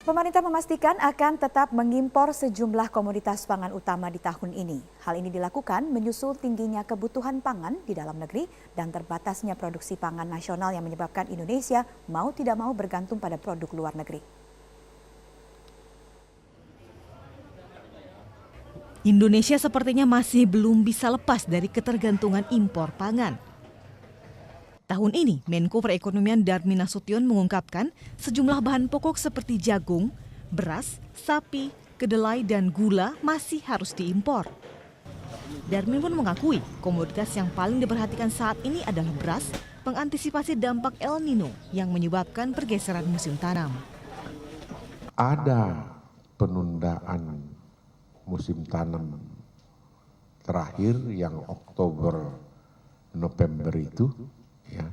Pemerintah memastikan akan tetap mengimpor sejumlah komoditas pangan utama di tahun ini. Hal ini dilakukan menyusul tingginya kebutuhan pangan di dalam negeri dan terbatasnya produksi pangan nasional yang menyebabkan Indonesia mau tidak mau bergantung pada produk luar negeri. Indonesia sepertinya masih belum bisa lepas dari ketergantungan impor pangan. Tahun ini, Menko Perekonomian Darmin Nasution mengungkapkan sejumlah bahan pokok seperti jagung, beras, sapi, kedelai, dan gula masih harus diimpor. Darmin pun mengakui komoditas yang paling diperhatikan saat ini adalah beras, mengantisipasi dampak El Nino yang menyebabkan pergeseran musim tanam. Ada penundaan musim tanam terakhir yang Oktober, November itu, ya,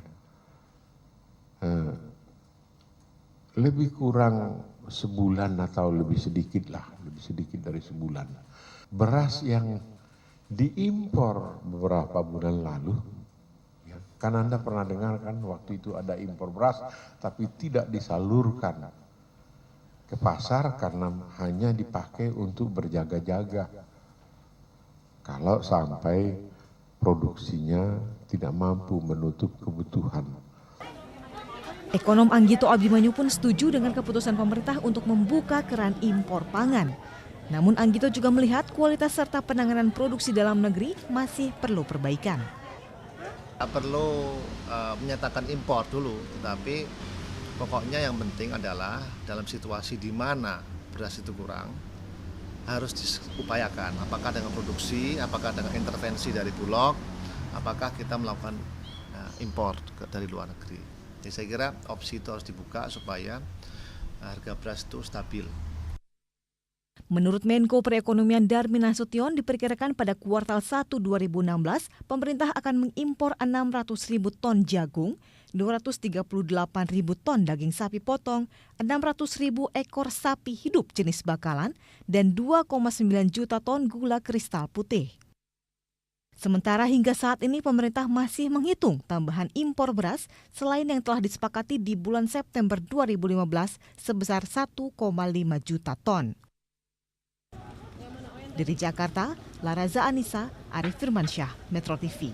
lebih kurang sebulan atau lebih sedikit dari sebulan. Beras yang diimpor beberapa bulan lalu, ya, kan Anda pernah dengar kan waktu itu ada impor beras tapi tidak disalurkan ke pasar karena hanya dipakai untuk berjaga-jaga kalau sampai produksinya tidak mampu menutup kebutuhan. Ekonom Anggito Abimanyu pun setuju dengan keputusan pemerintah untuk membuka keran impor pangan. Namun Anggito juga melihat kualitas serta penanganan produksi dalam negeri masih perlu perbaikan. Perlu menyatakan impor dulu, tetapi pokoknya yang penting adalah dalam situasi di mana beras itu kurang, harus diupayakan. Apakah dengan produksi, apakah dengan intervensi dari Bulog, apakah kita melakukan impor dari luar negeri. Jadi saya kira opsi itu harus dibuka supaya harga beras itu stabil. Menurut Menko Perekonomian Darmin Nasution, diperkirakan pada kuartal 1 2016, pemerintah akan mengimpor 600.000 ton jagung, 238.000 ton daging sapi potong, 600.000 ekor sapi hidup jenis bakalan, dan 2,9 juta ton gula kristal putih. Sementara hingga saat ini pemerintah masih menghitung tambahan impor beras selain yang telah disepakati di bulan September 2015 sebesar 1,5 juta ton. Dari Jakarta, Laraza Anissa, Arif Firmansyah, Metro TV.